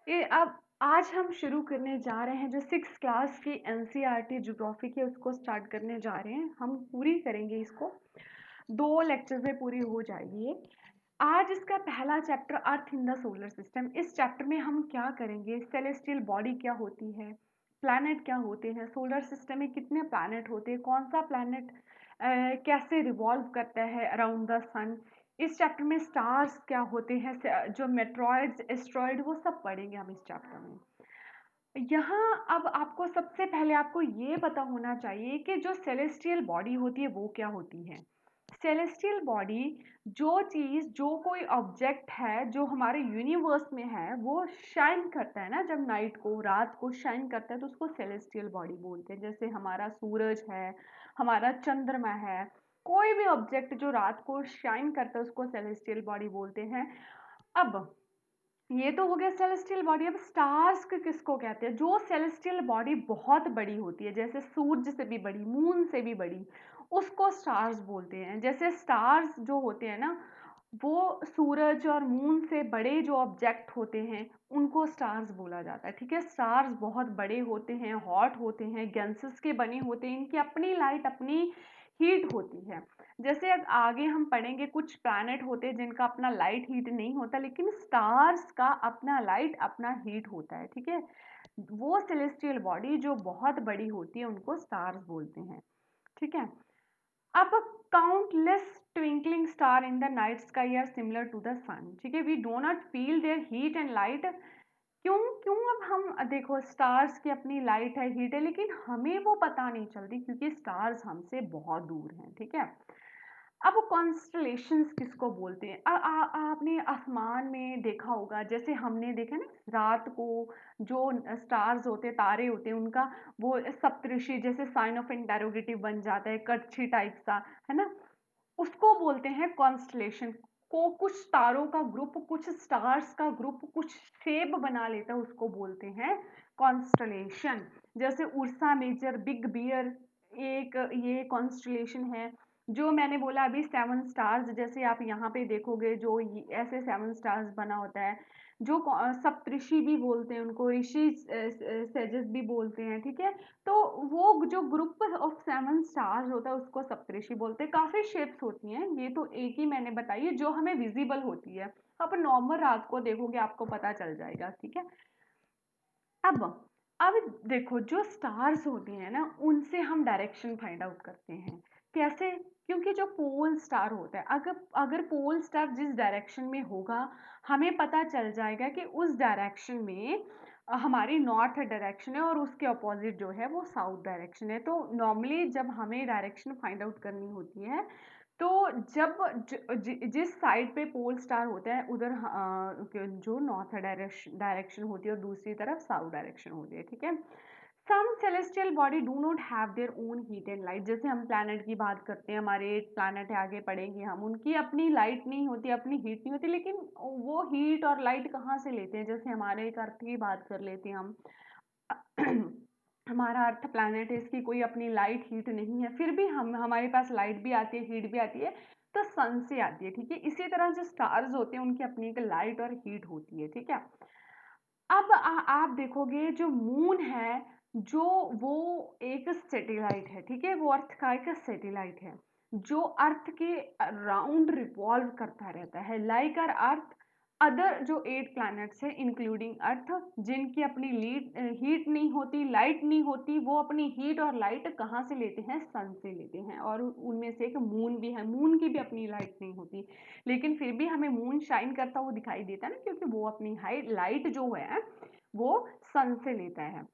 ये अब आज हम शुरू करने जा रहे हैं जो 6th क्लास की एनसीईआरटी ज्योग्राफी की उसको स्टार्ट करने जा रहे हैं। हम पूरी करेंगे इसको, 2 लेक्चर में पूरी हो जाएगी ये। आज इसका पहला chapter earth in the solar system. इस चैप्टर में हम क्या करेंगे, सेलेस्टियल बॉडी क्या होती है, प्लैनेट क्या होते हैं, सोलर सिस्टम में कितने प्लैनेट होते हैं, कौन सा प्लैनेट कैसे रिवॉल्व करता है अराउंड द सन। इस चैप्टर में स्टार्स क्या होते हैं, जो मेट्रॉइड्स एस्ट्रॉइड, वो सब पढ़ेंगे हम इस चैप्टर में। यहाँ अब आपको सबसे पहले आपको ये पता होना चाहिए कि जो सेलेस्टियल बॉडी होती है वो क्या होती है। सेलेस्टियल बॉडी जो चीज़, जो कोई ऑब्जेक्ट है जो हमारे यूनिवर्स में है, वो शाइन करता है ना, जब नाइट को, रात को शाइन करता है तो उसको सेलेस्टियल बॉडी बोलते हैं। जैसे हमारा सूरज है, हमारा चंद्रमा है, कोई भी ऑब्जेक्ट जो रात को शाइन करता है उसको सेलेस्टियल बॉडी बोलते हैं। अब ये तो हो गया सेलेस्टियल बॉडी। अब स्टार्स किसको कहते हैं, जो सेलेस्टियल बॉडी बहुत बड़ी होती है, जैसे सूरज से भी बड़ी, मून से भी बड़ी, उसको स्टार्स बोलते हैं। जैसे स्टार्स जो होते हैं ना, वो सूरज और मून से बड़े जो ऑब्जेक्ट होते हैं उनको स्टार्स बोला जाता है। ठीक है, स्टार्स बहुत बड़े होते हैं, हॉट होते हैं, गैसेस के बने होते हैं, इनकी अपनी लाइट, अपनी हीट होती है। जैसे अब आगे हम पढ़ेंगे, कुछ प्लैनेट होते हैं जिनका अपना लाइट हीट नहीं होता, लेकिन स्टार्स का अपना लाइट, अपना हीट होता है। ठीक है, वो सेलेस्टियल बॉडी जो बहुत बड़ी होती है उनको स्टार्स बोलते हैं। ठीक है, अब countless twinkling star in the night sky are similar to the sun. ठीक है, we do not feel their heat and light. क्यों क्यों अब हम देखो, स्टार्स की अपनी लाइट है, हीट है, लेकिन हमें वो पता नहीं चलती क्योंकि स्टार्स हमसे बहुत दूर हैं। ठीक है, अब कॉन्स्टलेशंस किसको बोलते हैं। आपने आसमान में देखा होगा, जैसे हमने देखा ना रात को जो स्टार्स होते हैं, तारे होते हैं, उनका वो सप्तऋषि जैसे साइन ऑफ इंटेरोगेटिव बन जाता है, कच्छी टाइप सा, है ना, उसको बोलते हैं कॉन्स्टलेशन को। कुछ तारों का ग्रुप, कुछ स्टार्स का ग्रुप कुछ शेप बना लेता है, उसको बोलते हैं कॉन्स्टलेशन। जैसे उर्सा मेजर, बिग बियर, एक ये कॉन्स्टलेशन है। जो मैंने बोला अभी 7 स्टार्स, जैसे आप यहाँ पे देखोगे जो ऐसे 7 स्टार्स बना होता है, जो सप्तऋषि भी बोलते हैं उनको, ऋषि सेजस भी बोलते हैं। ठीक है, तो वो जो ग्रुप ऑफ 7 स्टार्स होता है उसको सप्तऋषि बोलते हैं। काफी शेप्स होती हैं, ये तो एक ही मैंने बताई है जो हमें विजिबल होती है। आप नॉर्मल रात को देखोगे आपको पता चल जाएगा। ठीक है, अब अब देखो, जो स्टार्स होते हैं ना, उनसे हम डायरेक्शन फाइंड आउट करते हैं। कैसे? क्योंकि जो पोल स्टार होता है, अगर अगर पोल स्टार जिस डायरेक्शन में होगा, हमें पता चल जाएगा कि उस डायरेक्शन में हमारी नॉर्थ डायरेक्शन है और उसके अपोजिट जो है वो साउथ डायरेक्शन है। तो नॉर्मली जब हमें डायरेक्शन फाइंड आउट करनी होती है, तो जब जिस साइड पे पोल स्टार होता है उधर जो नॉर्थ डायरेक्शन होती है और दूसरी तरफ साउथ डायरेक्शन होती है। ठीक है, some celestial body do not have their own heat and light. जैसे हम प्लैनेट की बात करते हैं, हमारे 8 प्लैनेट है, आगे पढ़ेंगे हम, उनकी अपनी लाइट नहीं होती, अपनी हीट नहीं होती, लेकिन वो हीट और लाइट कहाँ से लेते हैं। जैसे हमारे एक अर्थ की बात कर लेते हैं हम, हमारा अर्थ प्लैनेट है, इसकी कोई अपनी लाइट हीट नहीं है, फिर भी हम, हमारे पास लाइट भी आती है, हीट भी आती है, तो सन से आती है। ठीक है, इसी तरह जो स्टार्स होते हैं उनकी अपनी एक लाइट और हीट होती है। ठीक है, अब आप देखोगे जो मून है, जो वो एक सैटेलाइट है। ठीक है, वो अर्थ का एक सैटेलाइट है जो अर्थ के राउंड रिवॉल्व करता रहता है, लाइक आर अर्थ। अदर जो 8 प्लैनेट्स है इंक्लूडिंग अर्थ, जिनकी अपनी हीट नहीं होती, लाइट नहीं होती, वो अपनी हीट और लाइट कहाँ से लेते हैं, सन से लेते हैं। और उनमें से एक मून भी है, मून की भी अपनी लाइट नहीं होती, लेकिन फिर भी हमें मून शाइन करता हुआ दिखाई देता है ना, क्योंकि वो अपनी हाइट लाइट जो है वो सन से लेता है।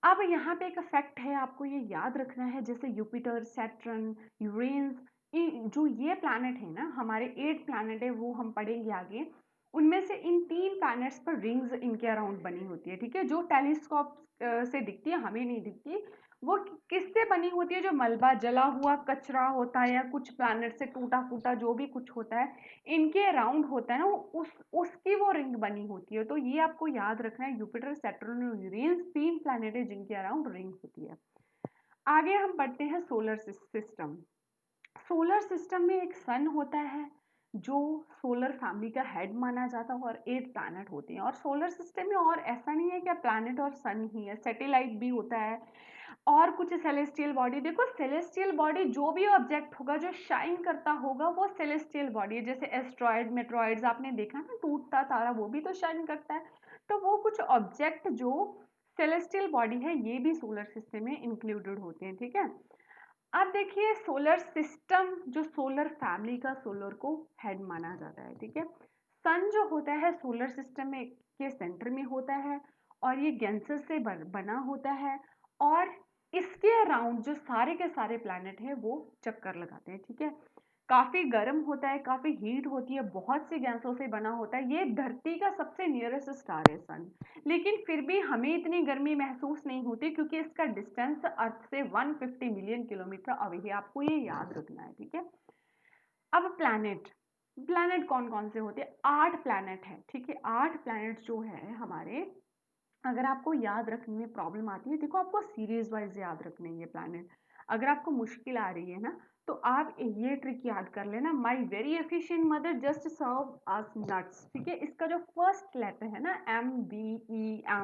अब यहाँ पे एक फैक्ट है, आपको ये याद रखना है, जैसे जुपिटर, सैटर्न, यूरेनस, जो ये प्लैनेट है ना, हमारे 8 प्लैनेट है, वो हम पढ़ेंगे आगे। उनमें से इन 3 प्लैनेट्स पर रिंग्स इनके अराउंड बनी होती है। ठीक है, जो टेलीस्कोप से दिखती है, हमें नहीं दिखती। वो किससे बनी होती है, जो मलबा, जला हुआ कचरा होता है या कुछ प्लैनेट से टूटा फूटा जो भी कुछ होता है, इनके अराउंड होता है ना, उसकी वो रिंग बनी होती है। तो ये आपको याद रखना है, जुपिटर, सैटर्न और यूरेनस 3 प्लैनेट है जिनके अराउंड रिंग होती है। आगे हम पढ़ते हैं सोलर सिस्टम। सोलर सिस्टम में एक सन होता है, जो सोलर फैमिली का हेड माना जाता है और 8 प्लैनेट होते हैं। और सोलर सिस्टम में और ऐसा नहीं है कि प्लैनेट और सन ही है, सैटेलाइट भी होता है और कुछ सेलेस्टियल बॉडी। देखो सेलेस्टियल बॉडी जो भी ऑब्जेक्ट होगा जो शाइन करता होगा वो सेलेस्टियल बॉडी है। जैसे एस्ट्रॉयड मेट्रॉइड्स आपने देखा ना, टूटता तारा वो भी तो शाइन करता है। तो वो कुछ ऑब्जेक्ट जो सेलेस्टियल बॉडी है ये भी सोलर सिस्टम में इंक्लूडेड होते हैं, ठीक है। अब देखिए सोलर सिस्टम, जो सोलर फैमिली का सोलर को हेड माना जाता है, ठीक है। सन जो होता है सोलर सिस्टम में के सेंटर में होता है और ये गैसेस से बना होता है और इसके अराउंड जो सारे के सारे प्लैनेट हैं वो चक्कर लगाते हैं, ठीक है। काफी गर्म होता है, काफी हीट होती है, बहुत सी गैसों से बना होता है। ये धरती का सबसे नियरेस्ट स्टार है सन, लेकिन फिर भी हमें इतनी गर्मी महसूस नहीं होती क्योंकि इसका डिस्टेंस अर्थ से 150 मिलियन किलोमीटर अवे है। आपको ये याद रखना है, ठीक है। अब प्लैनेट, प्लैनेट कौन कौन से होते हैं? 8 प्लैनेट है, ठीक है। 8 प्लैनेट जो है हमारे, अगर आपको याद रखने में प्रॉब्लम आती है, देखो आपको सीरीज वाइज याद रखने हैं ये प्लैनेट। अगर आपको मुश्किल आ रही है ना तो आप ये ट्रिक याद कर लेना, my very efficient mother just serve us nuts, ठीक है। इसका जो फर्स्ट लेटर है ना MBEMJSUN,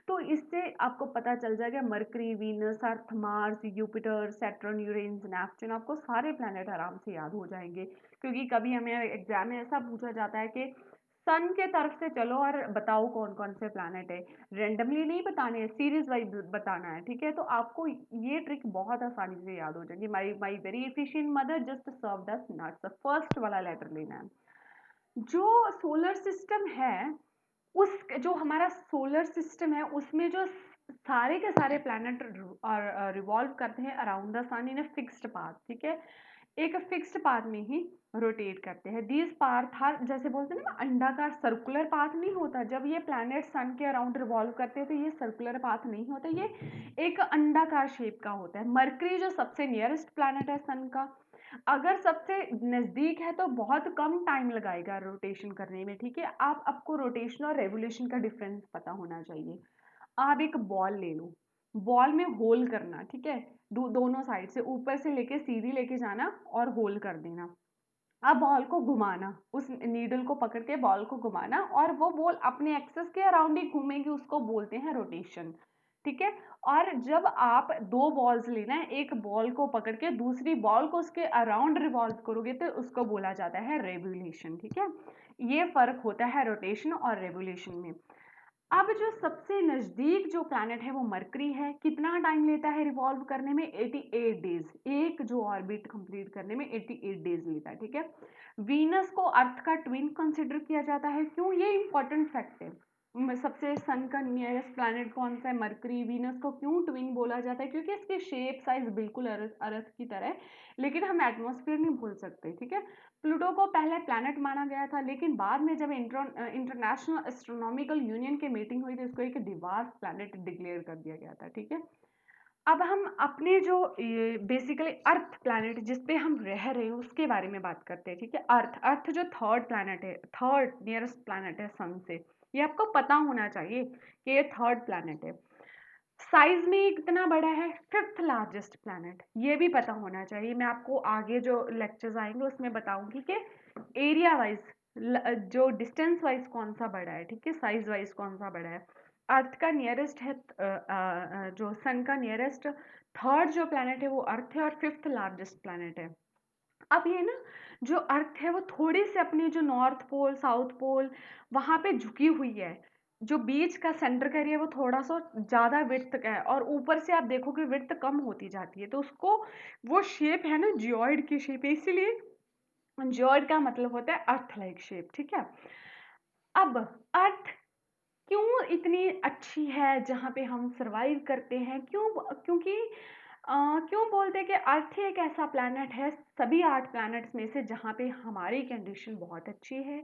तो इससे आपको पता चल जाएगा Mercury, Venus, Earth, Mars, Jupiter, Saturn, Uranus, Neptune, आपको सारे प्लैनेट आराम से याद हो जाएंगे। क्योंकि कभी हमें एग्जाम में ऐसा पूछा जाता है कि सन के तरफ से चलो और बताओ कौन कौन से प्लैनेट है, रेंडमली नहीं बताने हैं, सीरीज वाइज बताना है, ठीक है। तो आपको ये ट्रिक बहुत आसानी से याद हो जाएगी। My my very efficient mother just served the nuts, first वाला लेटर लेना है। जो सोलर सिस्टम है, उस जो हमारा सोलर सिस्टम है उसमें जो सारे के सारे प्लैनेट रिवॉल्व करते हैं around the sun in a fixed path, ठीक है। एक फिक्स्ड पाथ में ही रोटेट करते हैं। दीज पाथ हर, जैसे बोलते हैं ना अंडाकार, सर्कुलर पाथ नहीं होता। जब ये प्लैनेट सन के अराउंड रिवॉल्व करते हैं तो ये सर्कुलर पाथ नहीं होता, ये एक अंडाकार शेप का होता है। मरकरी जो सबसे नियरेस्ट प्लैनेट है सन का, अगर सबसे नजदीक है तो बहुत कम टाइम लगाएगा रोटेशन करने में, ठीक है। आप आपको रोटेशन और रेवोल्यूशन का डिफरेंस पता होना चाहिए। आप एक बॉल ले लो, बॉल में होल करना, ठीक है। दोनों साइड से ऊपर से लेके सीधी लेके जाना और होल कर देना। अब बॉल को घुमाना, उस नीडल को पकड़ के बॉल को घुमाना और वो बॉल अपने एक्सेस के अराउंड ही घूमेगी, उसको बोलते हैं रोटेशन, ठीक है। और जब आप दो बॉल्स लेना है, एक बॉल को पकड़ के दूसरी बॉल को उसके अराउंड रिवॉल्व करोगे तो उसको बोला जाता है रेवोल्यूशन, ठीक है। ये फर्क होता है रोटेशन और रेवोल्यूशन में। अब जो सबसे नजदीक जो प्लैनेट है वो मरकरी है। कितना टाइम लेता है रिवॉल्व करने में? 88 डेज। एक जो ऑर्बिट कंप्लीट करने में 88 डेज लेता है, ठीक है। वीनस को अर्थ का ट्विन कंसिडर किया जाता है। क्यों? ये इंपॉर्टेंट फैक्ट है। सबसे सन का नियरेस्ट प्लैनेट कौन सा है? मरकरी। वीनस को क्यों ट्विन बोला जाता है? क्योंकि इसकी शेप साइज बिल्कुल अर्थ अर्थ की तरह है, लेकिन हम एटमॉस्फेयर नहीं भूल सकते, ठीक है। प्लूटो को पहले प्लैनेट माना गया था, लेकिन बाद में जब इंटरनेशनल एस्ट्रोनॉमिकल यूनियन की मीटिंग हुई तो इसको एक डिवार्फ प्लैनेट डिक्लेयर कर दिया गया था, ठीक है। अब हम अपने जो बेसिकली अर्थ प्लैनेट जिस पे हम रह रहे हैं उसके बारे में बात करते हैं, ठीक है। अर्थ, अर्थ जो थर्ड प्लैनेट है, थर्ड नियरेस्ट प्लैनेट है सन से, ये आपको पता होना चाहिए कि ये थर्ड प्लैनेट है। साइज में कितना बड़ा है? फिफ्थ लार्जेस्ट प्लैनेट, ये भी पता होना चाहिए। मैं आपको आगे जो लेक्चर्स आएंगे उसमें बताऊंगी कि एरिया वाइज जो डिस्टेंस वाइज कौन सा बड़ा है, ठीक है, साइज वाइज कौन सा बड़ा है। अर्थ का नियरेस्ट है, जो सन का नियरेस्ट थर्ड जो प्लैनेट है वो अर्थ है और फिफ्थ लार्जेस्ट प्लैनेट है। अब ये ना जो अर्थ है वो थोड़ी सी अपनी जो नॉर्थ पोल साउथ पोल वहां पे झुकी हुई है। जो बीच का सेंटर का एरिया वो थोड़ा सा ज्यादा विड्थ का है और ऊपर से आप देखोगे विड्थ कम होती जाती है, तो उसको वो शेप है ना जियोइड की शेप है, इसीलिए जियोइड का मतलब होता है अर्थ लाइक शेप, ठीक है। अब अर्थ क्यों इतनी अच्छी है जहाँ पे हम सरवाइव करते हैं? क्यों? क्योंकि क्यों बोलते हैं कि अर्थ ही एक ऐसा प्लैनेट है सभी 8 प्लैनेट्स में से जहाँ पे हमारी कंडीशन बहुत अच्छी है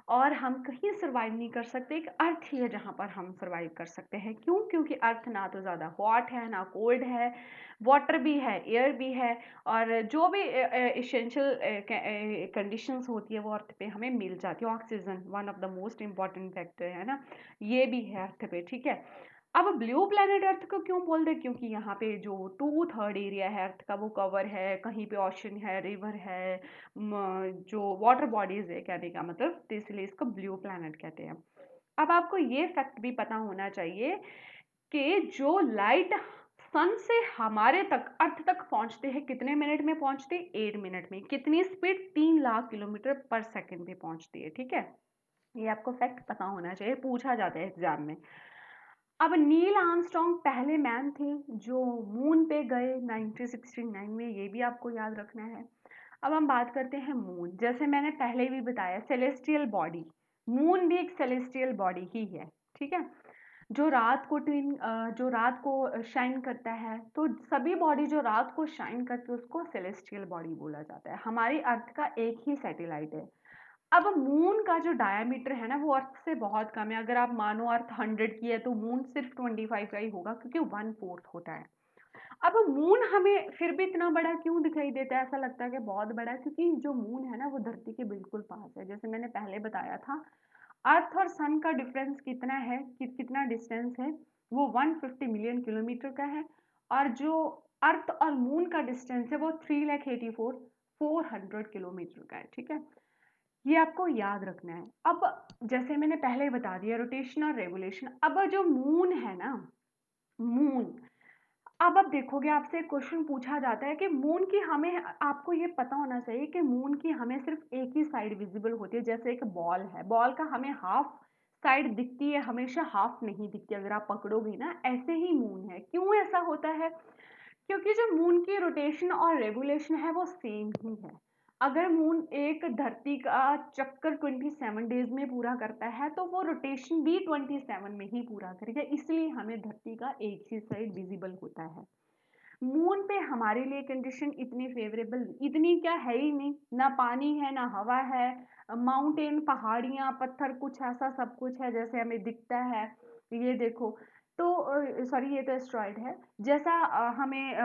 और हम कहीं सरवाइव नहीं कर सकते। एक अर्थ ही है जहाँ पर हम सरवाइव कर सकते हैं। क्यों? क्योंकि अर्थ ना तो ज़्यादा हॉट है ना कोल्ड है, वाटर भी है, एयर भी है, और जो भी इसेंशियल कंडीशंस होती है वो अर्थ पे हमें मिल जाती है। Oxygen one of the most important factor है ना, ये भी है अर्थ पे, ठीक है। अब ब्लू प्लैनेट अर्थ को क्यों बोलते हैं? क्योंकि यहाँ पे जो 2/3 एरिया है अर्थ का वो कवर है, कहीं पे ओशन है, रिवर है, जो वाटर बॉडीज है, कहने का मतलब, तो इसलिए इसको ब्लू प्लैनेट कहते हैं। अब आपको ये फैक्ट भी पता होना चाहिए कि जो लाइट सन से हमारे तक अर्थ तक पहुंचते हैं, कितने मिनट में पहुंचते हैं? 8 मिनट में। कितनी स्पीड? 3 लाख किलोमीटर पर सेकंड पे पहुंचती है, ठीक है। ये आपको फैक्ट पता होना चाहिए, पूछा जाता है एग्जाम में। अब नील आर्मस्ट्रॉन्ग पहले मैन थे जो मून पे गए 1969 में, ये भी आपको याद रखना है। अब हम बात करते हैं मून। जैसे मैंने पहले भी बताया, सेलेस्टियल बॉडी, मून भी एक सेलेस्टियल बॉडी ही है, ठीक है। जो रात को शाइन करता है, तो सभी बॉडी जो रात को शाइन करती है उसको सेलेस्टियल बॉडी बोला जाता है। हमारी अर्थ का एक ही सैटेलाइट है। अब मून का जो डायमीटर है ना, वो अर्थ से बहुत कम है। अगर आप मानो अर्थ 100 की है तो मून सिर्फ 25 का ही होगा, क्योंकि 1/4 होता है। अब मून हमें फिर भी इतना बड़ा क्यों दिखाई देता है? ऐसा लगता है कि बहुत बड़ा है, क्योंकि जो मून है ना वो धरती के बिल्कुल पास है। जैसे मैंने पहले बताया था, अर्थ और सन का डिफरेंस कितना है, कितना डिस्टेंस है, वो 150 मिलियन किलोमीटर का है। और जो अर्थ और मून का डिस्टेंस है वो 3,84,400 किलोमीटर का है, ठीक है। ये आपको याद रखना है। अब जैसे मैंने पहले ही बता दिया, रोटेशन और रेवोल्यूशन। अब जो मून है ना, मून, अब आप देखोगे आपसे क्वेश्चन पूछा जाता है कि मून की हमें, आपको ये पता होना चाहिए कि मून की हमें सिर्फ एक ही साइड विजिबल होती है। जैसे एक बॉल है, बॉल का हमें हाफ साइड दिखती है, हमेशा हाफ नहीं दिखती। अगर आप पकड़ोगे ना, ऐसे ही मून है। क्यों ऐसा होता है? क्योंकि जो मून की रोटेशन और रेगुलेशन है वो सेम ही है। अगर मून एक धरती का चक्कर 27 डेज में पूरा करता है, तो वो रोटेशन भी 27 में ही पूरा करेगा। इसलिए हमें धरती का एक ही साइड विजिबल होता है। मून पे हमारे लिए कंडीशन इतनी फेवरेबल, इतनी क्या है ही नहीं, ना पानी है ना हवा है, माउंटेन, पहाड़ियाँ, पत्थर, कुछ ऐसा सब कुछ है जैसे हमें दिखता है। ये देखो, तो सॉरी, ये तो एस्ट्रॉयड है। जैसा हमें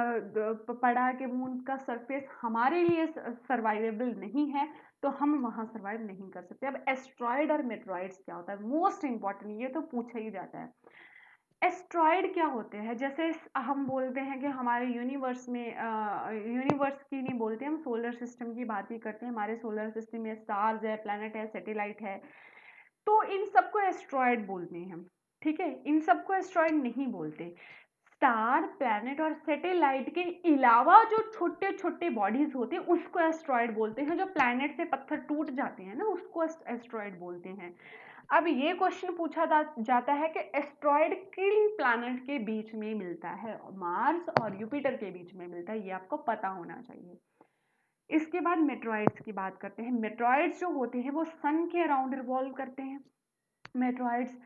पड़ा कि मून का सरफेस हमारे लिए सर्वाइवेबल नहीं है, तो हम वहाँ सर्वाइव नहीं कर सकते। अब एस्ट्रॉयड और मेट्रॉइड्स क्या होता है? मोस्ट इंपॉर्टेंट, ये तो पूछा ही जाता है। एस्ट्रॉयड क्या होते हैं? जैसे हम बोलते हैं कि हमारे यूनिवर्स में, यूनिवर्स की नहीं बोलते, हम सोलर सिस्टम की बात ही करते हैं। हमारे सोलर सिस्टम में स्टार्स है, प्लैनेट है, सैटेलाइट है, तो इन सबको एस्ट्रॉयड बोलते हैं, ठीक है। इन सबको एस्ट्रॉयड नहीं बोलते। स्टार, प्लैनेट और सैटेलाइट के अलावा जो छोटे छोटे बॉडीज होते हैं उसको एस्ट्रॉयड बोलते हैं। जो प्लैनेट से पत्थर टूट जाते हैं ना, उसको एस्ट्रॉयड बोलते हैं। अब ये क्वेश्चन पूछा जाता है कि एस्ट्रॉयड किन प्लैनेट के बीच में मिलता है? मार्स और जुपिटर के बीच में मिलता है, ये आपको पता होना चाहिए। इसके बाद मेट्रॉइड्स की बात करते हैं। मेट्रॉइड्स जो होते हैं वो सन के अराउंड रिवॉल्व करते हैं। मेट्रॉइड्स,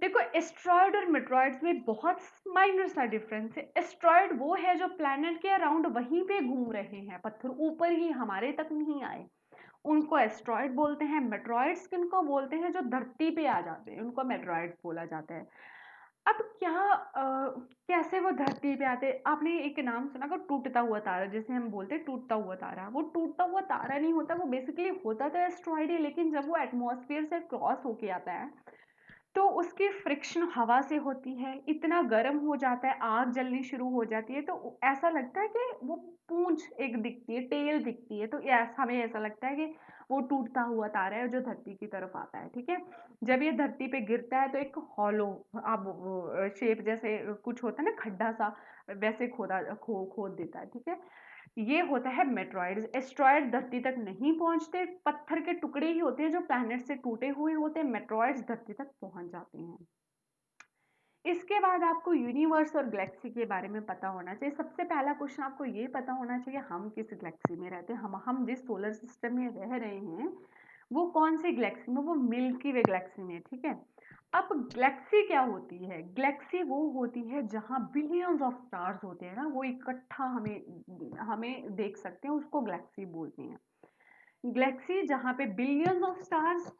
देखो, एस्ट्रॉयड और मेट्रॉइड्स में बहुत माइनर सा डिफरेंस है। एस्ट्रॉयड वो है जो प्लैनेट के अराउंड वहीं पे घूम रहे हैं, पत्थर ऊपर ही, हमारे तक नहीं आए, उनको एस्ट्रॉयड बोलते हैं। मेट्रॉइड्स किनको बोलते हैं? जो धरती पे आ जाते हैं, उनको मेट्रॉइड्स बोला जाता है। अब कैसे वो धरती पे आते हैं? आपने एक नाम सुना होगा, टूटता हुआ तारा, जैसे हम बोलते हैं टूटता हुआ तारा। वो टूटता हुआ तारा नहीं होता, वो बेसिकली होता तो एस्ट्रॉयड ही, लेकिन जब वो एटमॉस्फेयर से क्रॉस होके आता है तो उसकी फ्रिक्शन हवा से होती है, इतना गर्म हो जाता है, आग जलनी शुरू हो जाती है, तो ऐसा लगता है कि वो पूंछ एक दिखती है, टेल दिखती है, तो हमें ऐसा लगता है कि वो टूटता हुआ तारा है जो धरती की तरफ आता है, ठीक है। जब ये धरती पे गिरता है तो एक हॉलो, अब शेप जैसे कुछ होता है ना, खड्डा सा, वैसे खोद देता है, ठीक है। ये होता है मेट्रॉइड्स। एस्ट्रॉयड धरती तक नहीं पहुंचते, पत्थर के टुकड़े ही होते हैं जो प्लैनेट से टूटे हुए होते हैं। मेट्रॉइड्स धरती तक पहुंच जाते हैं। इसके बाद आपको यूनिवर्स और गैलेक्सी के बारे में पता होना चाहिए। सबसे पहला क्वेश्चन आपको ये पता होना चाहिए, हम किस गैलेक्सी में रहते हैं। हम जिस सोलर सिस्टम में रह रहे हैं वो कौन सी गैलेक्सी में? वो मिल्की वे गैलेक्सी में, ठीक है। अब गैलेक्सी क्या होती है? गैलेक्सी वो होती है जहां बिलियंस ऑफ स्टार्स होते हैं ना, वो इकट्ठा हमें हमें देख सकते हैं, उसको गैलेक्सी बोलते हैं। गैलेक्सी जहां पे बिलियंस ऑफ स्टार्स,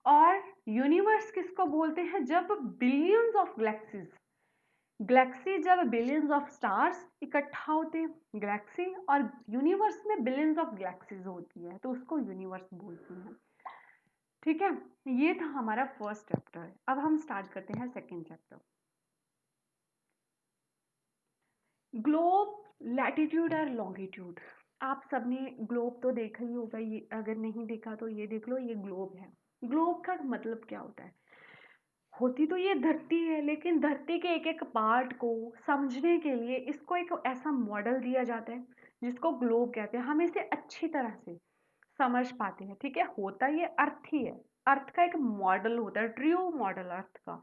और यूनिवर्स किसको बोलते हैं? जब बिलियंस ऑफ गैलेक्सीज, गैलेक्सी जब बिलियंस ऑफ स्टार्स इकट्ठा होते हैं गैलेक्सी, और यूनिवर्स में बिलियंस ऑफ गैलेक्सीज होती है, तो उसको यूनिवर्स बोलते हैं, ठीक है। ये था हमारा फर्स्ट चैप्टर। अब हम स्टार्ट करते हैं सेकेंड चैप्टर। ग्लोब, लैटिट्यूड और लॉन्गिट्यूड। आप सबने ग्लोब तो देखा ही होगा, ये अगर नहीं देखा तो ये देख लो, ये ग्लोब है। ग्लोब का मतलब क्या होता है? होती तो ये धरती है, लेकिन धरती के एक एक पार्ट को समझने के लिए इसको एक ऐसा मॉडल दिया जाता है जिसको ग्लोब कहते हैं। हम इसे अच्छी तरह से समझ पाते हैं, ठीक है। होता ये अर्थ ही है, अर्थ का एक मॉडल होता है, ट्रू मॉडल अर्थ का,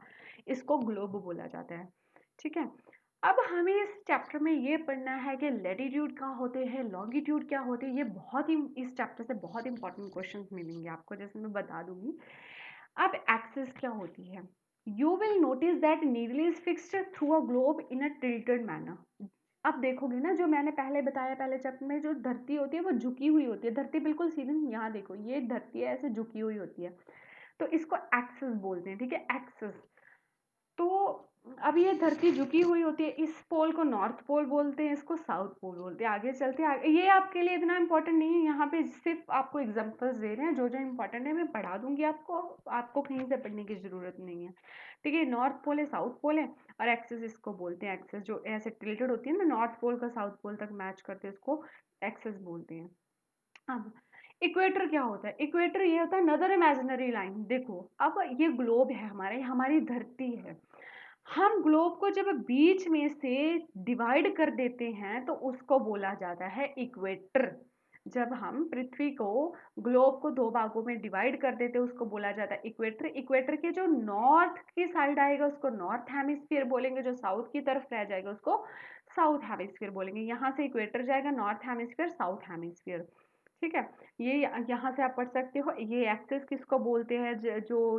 इसको ग्लोब बोला जाता है, ठीक है। अब हमें इस चैप्टर में ये पढ़ना है कि लैटिट्यूड क्या होते हैं, लॉन्गिट्यूड क्या होते हैं। ये बहुत ही, इस चैप्टर से बहुत इंपॉर्टेंट क्वेश्चंस मिलेंगे आपको, जैसे मैं बता दूंगी। अब एक्सिस क्या होती है? You will notice that needle is fixed through a globe in a tilted manner. अब देखोगे ना, जो मैंने पहले बताया, पहले चैप्टर में, जो धरती होती है वो झुकी हुई होती है, धरती बिल्कुल सीधी नहीं। यहाँ देखो, ये धरती है, ऐसे झुकी हुई होती है, तो इसको एक्सिस बोलते हैं, ठीक है, एक्सिस। तो अब ये धरती झुकी हुई होती है, इस पोल को नॉर्थ पोल बोलते हैं, इसको साउथ पोल बोलते हैं। आगे चलते हैं, आगे, ये आपके लिए इतना इंपॉर्टेंट नहीं है, यहाँ पे सिर्फ आपको एग्जांपल्स दे रहे हैं, जो जो इंपॉर्टेंट है मैं पढ़ा दूंगी आपको, आपको कहीं से पढ़ने की जरूरत नहीं है, ठीक है। नॉर्थ पोल है, साउथ पोल है, और एक्सिस इसको बोलते हैं। एक्सिस जो ऐसे टिल्टेड होती है ना, नॉर्थ पोल का साउथ पोल तक मैच करते हैं, इसको एक्सिस बोलते हैं। अब इक्वेटर क्या होता है? इक्वेटर ये होता है नदर इमेजिनरी लाइन। देखो, अब ये ग्लोब है हमारे, हमारी धरती है, हम ग्लोब को जब बीच में से डिवाइड कर देते हैं तो उसको बोला जाता है इक्वेटर। जब हम पृथ्वी को, ग्लोब को दो भागों में डिवाइड कर देते हैं, उसको बोला जाता है इक्वेटर। इक्वेटर के जो नॉर्थ की साइड आएगा उसको नॉर्थ हेमिस्फीयर बोलेंगे, जो साउथ की तरफ रह जाएगा उसको साउथ हेमिस्फीयर बोलेंगे। यहाँ से इक्वेटर जाएगा नॉर्थ हेमिस्फीयर, साउथ हेमिस्फीयर, ठीक है। ये यहाँ से आप पढ़ सकते हो। ये एक्सिस किसको बोलते हैं? जो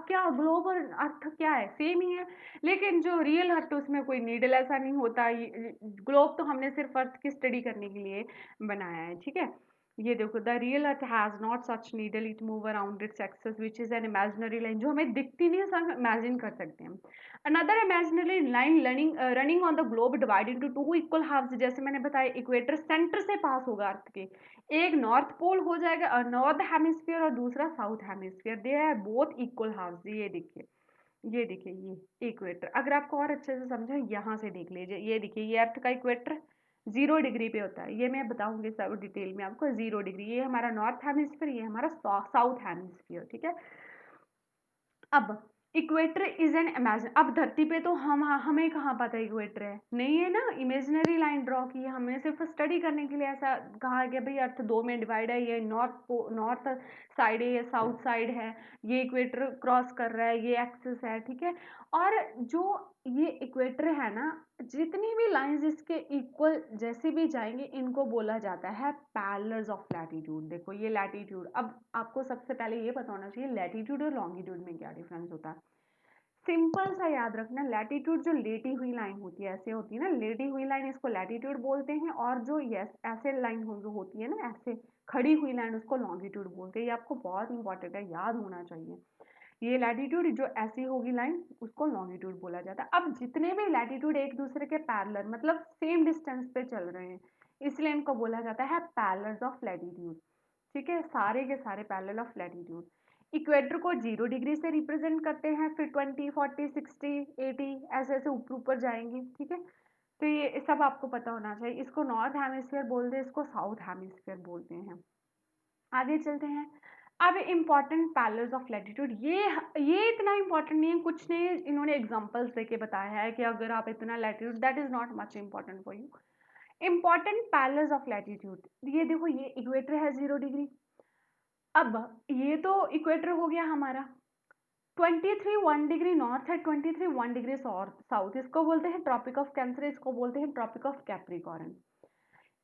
क्या ग्लोब और अर्थ क्या है, सेम ही है, लेकिन जो रियल अर्थ उसमें कोई नीडल ऐसा नहीं होता। ग्लोब तो हमने सिर्फ अर्थ की स्टडी करने के लिए बनाया है, ठीक है। ये देखो, the real earth has not such needle, it move around its axis which is an imaginary line, जो हमें दिखती नहीं है, सब इमेजिन कर सकते हैं। Another imaginary line running on the globe divide into two equal halves. जैसे मैंने बताया, इक्वेटर सेंटर से पास होगा अर्थ के, एक नॉर्थ पोल हो जाएगा, नॉर्थ हेमिस्फीयर, और दूसरा south hemisphere, they are both equal halves. ये देखिए, ये देखिए, ये इक्वेटर, अगर आपको और अच्छे से समझा, यहाँ से देख लीजिए। ये देखिए, ये अर्थ का इक्वेटर 0 डिग्री पे होता है, ये मैं बताऊंगी सब डिटेल में आपको। 0 डिग्री, ये हमारा नॉर्थ हेमिस्फीयर, ये हमारा साउथ हेमिस्फीयर, ठीक है। अब इक्वेटर इज एन इमेजिन, अब धरती पे तो हमें कहाँ पता इक्वेटर है, नहीं है ना, इमेजिनरी लाइन ड्रॉ की है हमने सिर्फ स्टडी करने के लिए। ऐसा कहा गया भाई अर्थ दो में डिवाइड है, ये नॉर्थ साइड है, ये साउथ साइड है, ये इक्वेटर क्रॉस कर रहा है, ये एक्सिस है, ठीक है। और जो ये इक्वेटर है ना, जितनी भी लाइंस इसके इक्वल जैसे भी जाएंगे, इनको बोला जाता है पैरेलल्स ऑफ लैटिट्यूड। देखो, ये लैटिट्यूड, अब आपको सबसे पहले ये पता होना चाहिए लैटिट्यूड और लॉन्गिट्यूड में क्या डिफरेंस होता है। सिंपल सा याद रखना, लैटिट्यूड जो लेटी हुई लाइन होती है, ऐसे होती है ना लेटी हुई लाइन, इसको लैटिट्यूड बोलते हैं। और जो यस ऐसे लाइन जो होती है ना, ऐसे खड़ी हुई लाइन, उसको लॉन्गिट्यूड बोलते हैं। ये आपको बहुत इंपॉर्टेंट है, याद होना चाहिए। ये लैटिट्यूड जो ऐसी होगी लाइन, उसको लॉन्गिट्यूड बोला जाता है। अब जितने भी लैटिट्यूड एक दूसरे के पैरेलल, मतलब सेम डिस्टेंस पे चल रहे हैं, इसलिए इनको बोला जाता है पैरेलल्स ऑफ लैटिट्यूड, ठीक है, सारे के सारे पैरेलल ऑफ लैटिट्यूड। इक्वेटर को 0 डिग्री से रिप्रेजेंट करते हैं, फिर 20, 40, 60, 80 ऐसे ऐसे ऊपर ऊपर जाएंगे, ठीक है। तो ये सब आपको पता होना चाहिए। इसको नॉर्थ हेमिस्फीयर बोलते हैं, इसको साउथ हेमिस्फीयर बोलते हैं। आगे चलते हैं। अब इम्पॉर्टेंट पैरेलल्स ऑफ लैटिट्यूड, ये इतना इंपॉर्टेंट नहीं है, कुछ ने इन्होंने एग्जांपल्स देके बताया है कि अगर आप इतना latitude, that is not much important for you. Important parallels of latitude, ये देखो, ये इक्वेटर है 0 डिग्री। अब ये तो इक्वेटर हो गया हमारा। 23 1 डिग्री नॉर्थ है, 23 1 डिग्री साउथ, इसको बोलते हैं ट्रॉपिक ऑफ कैंसर, इसको बोलते हैं ट्रॉपिक ऑफ कैप्रिकॉर्न।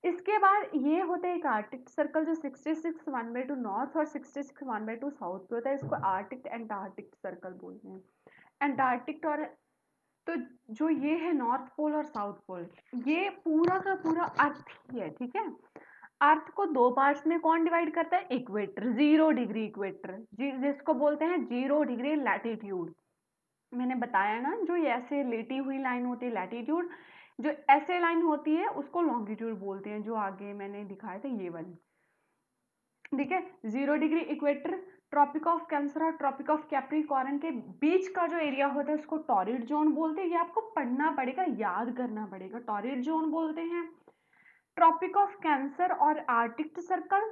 इसके बाद ये होता है एक आर्टिक सर्कल, जो 66 1/2 नॉर्थ और 66 1/2 साउथ पे होता है, इसको आर्टिक एंटार्क्टिक सर्कल बोलते हैं। एंटार्क्टिक और, तो जो ये है नॉर्थ पोल और साउथ पोल, ये पूरा का पूरा अर्थ ही है, ठीक है। अर्थ को दो पार्ट्स में कौन डिवाइड करता है? इक्वेटर, 0 डिग्री इक्वेटर, जिसको बोलते हैं 0 डिग्री लैटिट्यूड। मैंने बताया ना, जो ये ऐसे लेटी हुई लाइन होती है लैटिट्यूड, जो ऐसे लाइन होती है उसको लॉन्गिट्यूड बोलते हैं, जो आगे मैंने दिखाया था ये वाली, ठीक है। 0 degree equator, tropic of Cancer और ट्रॉपिक ऑफ कैप्रिकॉर्न के बीच का जो एरिया होता है उसको टॉरिड जोन बोलते हैं। ये आपको पढ़ना पड़ेगा, याद करना पड़ेगा। टॉरिड जोन बोलते हैं। ट्रॉपिक ऑफ कैंसर और आर्टिक सर्कल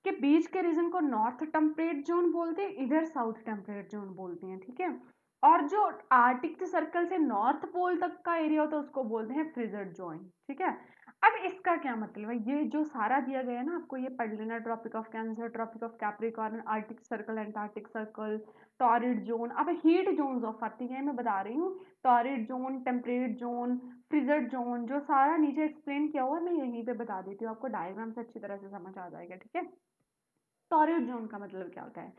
के बीच के रीजन को नॉर्थ टेम्परेट जोन बोलते हैं, इधर साउथ टेम्परेट जोन बोलते हैं, ठीक है। और जो आर्टिक सर्कल से नॉर्थ पोल तक का एरिया होता है उसको बोलते हैं फ्रिजर जोन, ठीक है। अब इसका क्या मतलब है, ये जो सारा दिया गया है ना आपको ये पढ़ लेना। Tropic of Cancer, tropic of Capricorn, Arctic Circle, Antarctic Circle, torrid zone. अब हीट जोन्स ऑफ आती है, मैं बता रही हूँ। Torrid zone, temperate zone, frigid zone, जो सारा नीचे एक्सप्लेन किया हुआ है मैं यहीं पे बता देती हूँ, आपको डायग्राम से अच्छी तरह से समझ आ जाएगा, ठीक है। टॉरिड जोन का मतलब क्या होता है,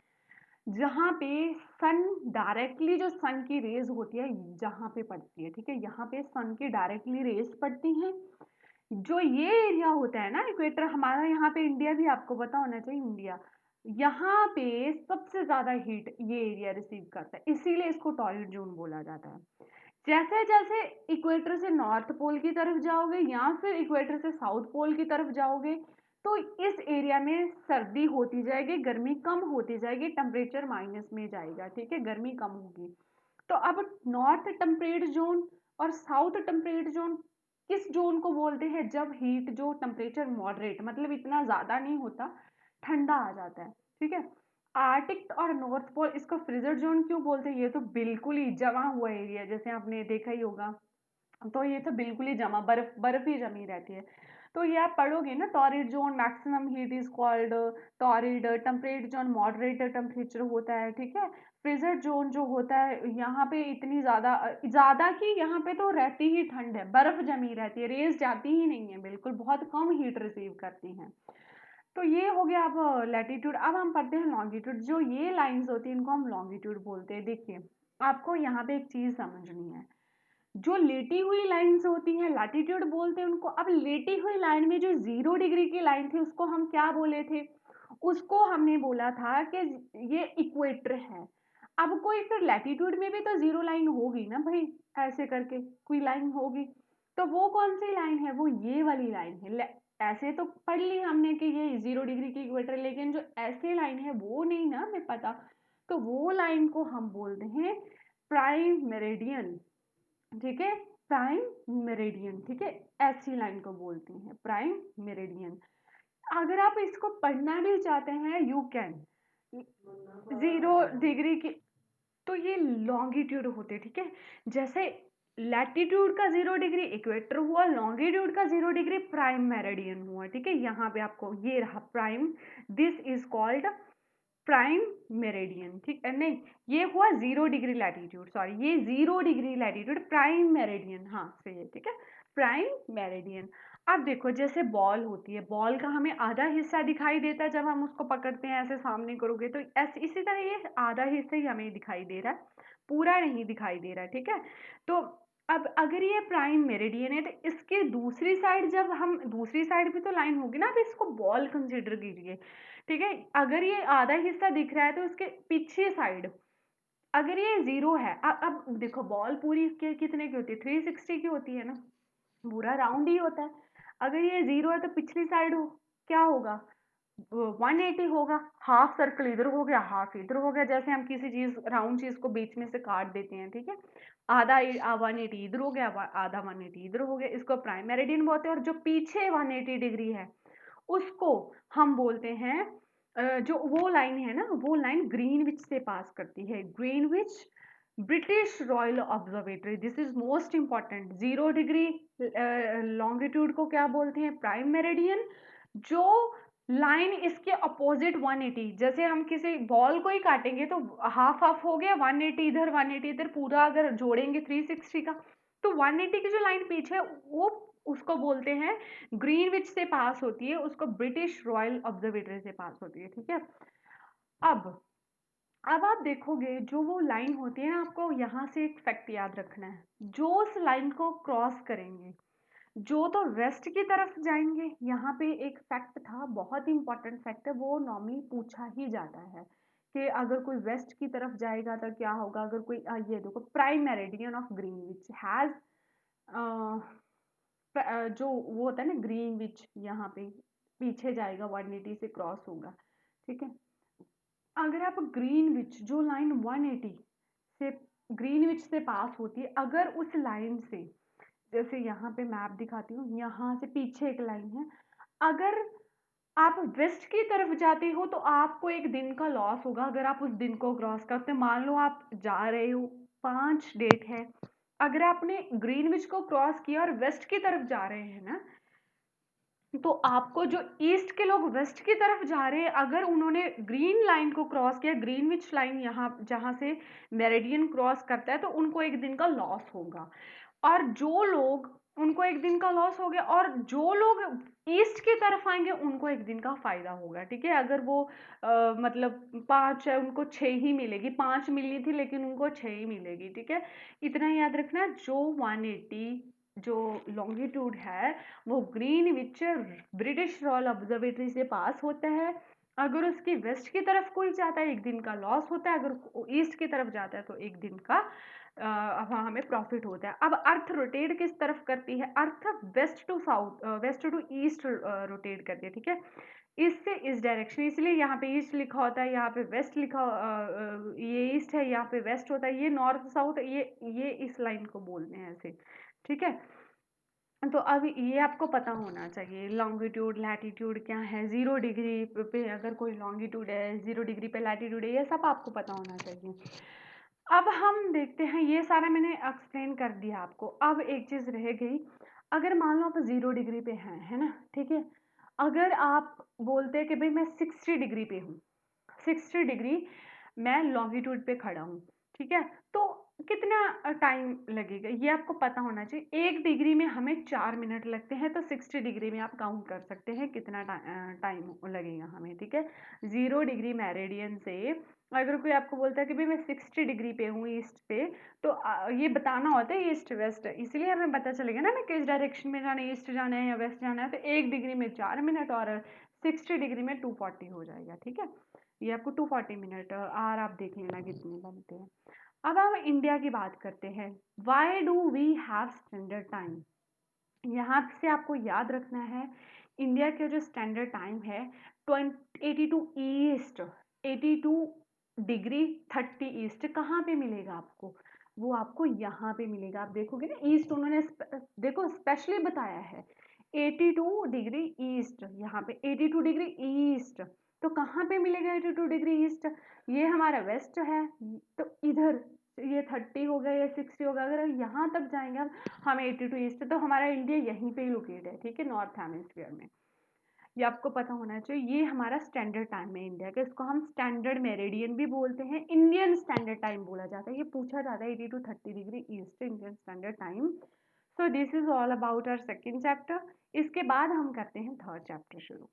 जहाँ पे सन डायरेक्टली, जो सन की रेज होती है जहाँ पे पड़ती है, ठीक है, यहाँ पे सन की डायरेक्टली रेज पड़ती हैं। जो ये एरिया होता है ना इक्वेटर, हमारा यहाँ पे इंडिया भी, आपको पता होना चाहिए इंडिया, यहाँ पे सबसे ज्यादा हीट ये एरिया रिसीव करता है, इसीलिए इसको टॉरिड जोन बोला जाता है। जैसे जैसे इक्वेटर से नॉर्थ पोल की तरफ जाओगे या फिर इक्वेटर से साउथ पोल की तरफ जाओगे तो इस एरिया में सर्दी होती जाएगी, गर्मी कम होती जाएगी, टेम्परेचर माइनस में जाएगा, ठीक है, गर्मी कम होगी। तो अब नॉर्थ टेम्परेट जोन और साउथ टेम्परेट जोन किस जोन को बोलते हैं, जब हीट जो टेम्परेचर मॉडरेट, मतलब इतना ज्यादा नहीं होता, ठंडा आ जाता है, ठीक है। आर्टिक और नॉर्थ पोल, इसको फ्रीजर जोन क्यों बोलते हैं, ये तो बिल्कुल ही जमा हुआ एरिया, जैसे आपने देखा ही होगा, तो ये तो बिल्कुल ही जमा, बर्फ बर्फ ही जमी रहती है। तो ये आप पढ़ोगे ना, torrid zone maximum heat is called torrid, temperate zone moderate temperature होता है, ठीक है। फ्रीजर जोन जो होता है यहाँ पे इतनी ज्यादा ज्यादा की, यहाँ पे तो रहती ही ठंड है, बर्फ जमी रहती है, रेस जाती ही नहीं है, बिल्कुल बहुत कम हीट रिसीव करती हैं। तो ये हो गया अब लैटिट्यूड। अब हम पढ़ते हैं लॉन्गिट्यूड। जो ये लाइंस होती हैं इनको हम लॉन्गिट्यूड बोलते हैं। देखिए आपको यहाँ पे एक चीज समझनी है, जो लेटी हुई लाइंस होती हैं लैटिट्यूड बोलते हैं उनको। अब लेटी हुई लाइन में जो 0 डिग्री की लाइन थी उसको हम क्या बोले थे, उसको हमने बोला था कि ये इक्वेटर है। अब कोई फिर लैटिट्यूड में भी तो जीरो लाइन होगी ना भाई, ऐसे करके कोई लाइन होगी, तो वो कौन सी लाइन है, वो ये वाली लाइन है। ऐसे तो पढ़ ली हमने कि ये 0 डिग्री की इक्वेटर, लेकिन जो ऐसे लाइन है वो नहीं ना हमें पता, तो वो लाइन को हम बोलते हैं प्राइम मेरिडियन, ठीक है, प्राइम मेरिडियन, ठीक है, ऐसी लाइन को बोलते हैं प्राइम मेरिडियन। अगर आप इसको पढ़ना भी चाहते हैं यू कैन, 0 डिग्री की, तो ये लॉन्गिट्यूड होते, ठीक है। जैसे लैटिट्यूड का 0 डिग्री इक्वेटर हुआ, लॉन्गिट्यूड का 0 डिग्री प्राइम मेरिडियन हुआ, ठीक है। यहाँ पे आपको ये रहा prime, this is called prime meridian, ठीक है, नहीं ये हुआ 0 डिग्री लैटिट्यूड, सॉरी ये 0 डिग्री लैटिट्यूड, प्राइम मेरिडियन, हाँ सही है, ठीक है, प्राइम मेरिडियन। अब देखो जैसे बॉल होती है, बॉल का हमें आधा हिस्सा दिखाई देता है जब हम उसको पकड़ते हैं, ऐसे सामने करोगे तो ऐसे, इसी तरह ये आधा हिस्सा ही हमें दिखाई दे रहा है, पूरा नहीं दिखाई दे रहा है, ठीक है। तो अब अगर ये प्राइम मेरिडियन है तो इसके दूसरी साइड, जब हम दूसरी साइड भी तो लाइन होगी ना, अब इसको बॉल कंसिडर कीजिए, ठीक है। अगर ये आधा हिस्सा दिख रहा है तो उसके पीछे साइड अगर ये 0 है, अब देखो बॉल पूरी कितने की होती है, 360 की होती है ना, पूरा राउंड ही होता है। अगर ये 0 है तो पिछली साइड हो क्या होगा, 180 होगा, हाफ सर्कल इधर हो गया, हाफ इधर हो गया, जैसे हम किसी चीज राउंड चीज को बीच में से काट देते हैं, ठीक है। आधा 180 इधर हो गया, आधा 180 इधर हो गया, इसको प्राइम मेरिडियन बोलते हैं। और जो पीछे 180 डिग्री है उसको हम बोलते हैं जो वो लाइन है ना, वो लाइन ग्रीनविच से पास करती है, Greenwich British royal observatory, this is most important. 0 degree longitude को क्या बोलते हैं, प्राइम मेरिडियन। जो लाइन इसके अपोजिट 180, जैसे हम किसी बॉल को ही काटेंगे तो हाफ हाफ हो गया, 180 इधर 180 इधर, पूरा अगर जोड़ेंगे 360 का, तो 180 की जो लाइन पीछे है वो उसको बोलते हैं ग्रीनविच से पास होती है, उसको ब्रिटिश रॉयल ऑब्जर्वेटरी से पास होती है, ठीक है। अब अब आप देखोगे जो वो लाइन होती है ना, आपको यहाँ से एक फैक्ट याद रखना है, जो उस लाइन को क्रॉस करेंगे जो तो वेस्ट की तरफ जाएंगे, यहाँ पे एक फैक्ट था, बहुत इंपॉर्टेंट फैक्ट है, वो नॉर्मली पूछा ही जाता है कि अगर कोई वेस्ट की तरफ जाएगा तो क्या होगा, अगर कोई ये देखो prime meridian of Greenwich has जो वो होता है ना ग्रीनविच, यहाँ पे पीछे जाएगा 180 से क्रॉस होगा, ठीक है। अगर आप ग्रीनविच जो लाइन 180 से ग्रीनविच से पास होती है, अगर उस लाइन से, जैसे यहाँ पे मैप दिखाती हूँ, यहाँ से पीछे एक लाइन है, अगर आप वेस्ट की तरफ जाते हो तो आपको एक दिन का लॉस होगा अगर आप उस दिन को क्रॉस करते हो। मान लो आप जा रहे हो, 5 डेट है, अगर आपने ग्रीनविच को क्रॉस किया और वेस्ट की तरफ जा रहे हैं ना, तो आपको जो ईस्ट के लोग वेस्ट की तरफ जा रहे हैं, अगर उन्होंने ग्रीन लाइन को क्रॉस किया, ग्रीनविच लाइन यहाँ जहाँ से मेरिडियन क्रॉस करता है, तो उनको एक दिन का लॉस होगा। और जो लोग, उनको एक दिन का लॉस हो गया, और जो लोग ईस्ट की तरफ आएंगे उनको एक दिन का फायदा होगा। ठीक है, अगर वो मतलब 5 है, उनको 6 ही मिलेगी, 5 मिली थी लेकिन उनको 6 ही मिलेगी। ठीक है, इतना याद रखना। जो 180 जो लॉन्गिट्यूड है वो ग्रीनविच ब्रिटिश रॉयल ऑब्जर्वेटरी से पास होता है। अगर उसकी वेस्ट की तरफ कोई जाता है, एक दिन का लॉस होता है, अगर ईस्ट की तरफ जाता है तो एक दिन का वहाँ हमें प्रॉफिट होता है। अब अर्थ रोटेट किस तरफ करती है? Earth west to south, west to east rotate करती है। ठीक है, इससे इस डायरेक्शन, इसलिए यहाँ पे ईस्ट लिखा होता है, यहाँ पे वेस्ट लिखा, ये ईस्ट है, यहाँ पे वेस्ट होता है, ये नॉर्थ साउथ, ये इस लाइन को बोलते हैं ऐसे। ठीक है, तो अब ये आपको पता होना चाहिए, लॉन्गिट्यूड लैटिट्यूड क्या है, 0 डिग्री पे अगर कोई लॉन्गिट्यूड है, 0 डिग्री पे लैटिट्यूड है, ये सब आपको पता होना चाहिए। अब हम देखते हैं, ये सारा मैंने एक्सप्लेन कर दिया आपको। अब एक चीज़ रह गई, अगर मान लो आप 0 डिग्री पे हैं, है ना, ठीक है, अगर आप बोलते हैं कि भाई मैं 60 डिग्री पे हूँ, 60 डिग्री मैं लॉन्गिट्यूड पे खड़ा हूँ, ठीक है, तो कितना टाइम लगेगा ये आपको पता होना चाहिए। 1 डिग्री में हमें 4 मिनट लगते हैं, तो 60 डिग्री में आप काउंट कर सकते हैं कितना टाइम लगेगा हमें। ठीक है, 0 डिग्री मेरिडियन से अगर कोई आपको बोलता है कि भाई मैं 60 डिग्री पे हूँ ईस्ट पे, तो ये बताना होता है ईस्ट वेस्ट, इसलिए हमें पता चलेगा ना मैं किस डायरेक्शन में जाना है, ईस्ट जाना है या वेस्ट जाना है। तो 1 डिग्री में 4 मिनट और 60 डिग्री में 240 हो जाएगा। ठीक है, ये आपको 240 मिनट आर आप देख लेना कितने बनते हैं। अब हम इंडिया की बात करते हैं। Why do we have standard time? यहाँ से आपको याद रखना है, इंडिया के जो स्टैंडर्ड टाइम है 82 ईस्ट, 82 डिग्री 30 ईस्ट, कहाँ पे मिलेगा आपको? वो आपको यहाँ पे मिलेगा। आप देखोगे ना, ईस्ट उन्होंने देखो स्पेशली बताया है 82 डिग्री ईस्ट, यहाँ पे 82 डिग्री ईस्ट, तो कहाँ पे मिलेगा 82 डिग्री ईस्ट? ये हमारा वेस्ट है, तो इधर ये 30 हो गया, ये 60 हो गया, अगर यहाँ तक जाएंगे हम 82 ईस्ट, तो हमारा इंडिया यहीं पे ही लोकेट है। ठीक है, नॉर्थ हेमिस्फीयर में, ये आपको पता होना चाहिए। ये हमारा स्टैंडर्ड टाइम है इंडिया का, इसको हम स्टैंडर्ड मेरिडियन भी बोलते हैं, इंडियन स्टैंडर्ड टाइम बोला जाता है। ये पूछा जाता है 80 to 30 degree east Indian standard time. So this is all about our second chapter. इसके बाद हम करते हैं थर्ड चैप्टर शुरू।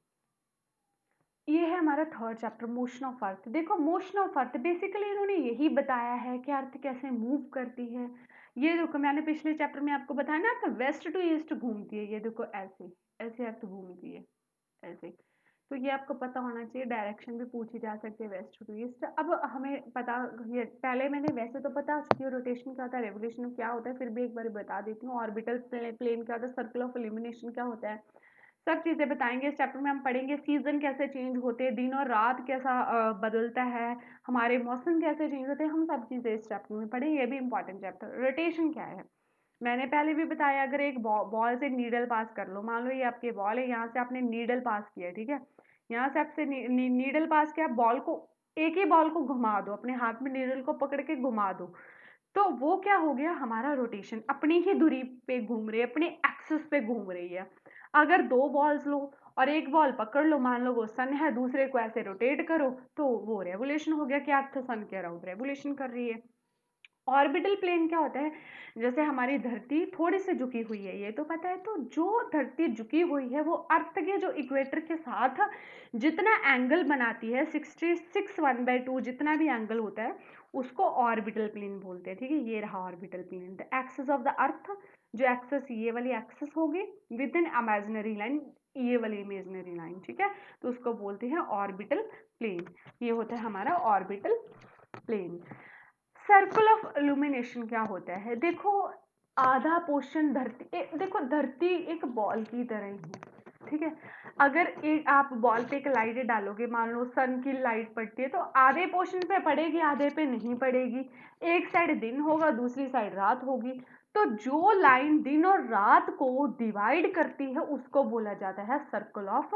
ये है हमारा third chapter, motion of earth. देखो, मोशन ऑफ अर्थ बेसिकली इन्होंने यही बताया है कि अर्थ कैसे मूव करती है। ये देखो, मैंने पिछले चैप्टर में आपको बताया ना, अर्थ वेस्ट टू ईस्ट घूमती है, ये देखो ऐसे ऐसे अर्थ घूमती है ऐसे। तो ये आपको पता होना चाहिए, डायरेक्शन भी पूछी जा सकती है वेस्ट टू ईस्ट। अब हमें पता, ये पहले मैंने वैसे तो बता चुकी हूँ रोटेशन क्या होता है, रेवोल्यूशन क्या होता है, फिर भी एक बार बता देती हूँ। ऑर्बिटल प्लेन क्या होता है, सर्कल ऑफ इल्यूमिनेशन क्या होता है, सब चीज़ें बताएंगे इस चैप्टर में। हम पढ़ेंगे सीजन कैसे चेंज होते हैं, दिन और रात कैसा बदलता है, हमारे मौसम कैसे चेंज होते हैं, हम सब चीज़ें इस चैप्टर में पढ़ेंगे। ये भी इंपॉर्टेंट चैप्टर। रोटेशन क्या है मैंने पहले भी बताया, अगर एक बॉल से नीडल पास कर लो, मान लो ये आपकी बॉल है, यहाँ से आपने नीडल पास किया, ठीक है, यहाँ से आपसे नीडल पास किया, बॉल को, एक ही बॉल को घुमा दो, अपने हाथ में नीडल को पकड़ के घुमा दो, तो वो क्या हो गया, हमारा रोटेशन अपनी ही दूरी पे घूम रही है, अपने एक्सिस पे घूम रही है। अगर 2 बॉल्स लो और एक बॉल पकड़ लो, मान लो वो सन है, दूसरे को ऐसे रोटेट करो, तो वो रेवोल्यूशन हो गया कि अर्थ सन के अराउंड रेवोल्यूशन कर रही है। ऑर्बिटल प्लेन क्या होता है, जैसे हमारी धरती थोड़ी सी झुकी हुई है, ये तो पता है, तो जो धरती झुकी हुई है वो अर्थ के जो इक्वेटर के साथ जितना एंगल बनाती है, 66 1/2 जितना भी एंगल होता है, उसको ऑर्बिटल प्लेन बोलते हैं। ठीक है, ये रहा orbital plane, the axis of the earth, जो एक्सिस ये वाली एक्सिस होगी विद इन इमेजिनरी लाइन, ये वाली इमेजिनरी लाइन, ठीक है, तो उसको बोलते हैं ऑर्बिटल प्लेन। ये होता है हमारा orbital plane. Circle of illumination क्या होता है, देखो आधा पोर्शन धरती देखो धरती एक बॉल की तरह ही है, ठीक है। अगर एक आप वॉल पे एक लाइट डालोगे, मान लो सन की लाइट पड़ती है, तो आधे पोर्शन पे पड़ेगी, आधे पे नहीं पड़ेगी। एक साइड दिन होगा, दूसरी साइड रात होगी। तो जो लाइन दिन और रात को डिवाइड करती है उसको बोला जाता है सर्कल ऑफ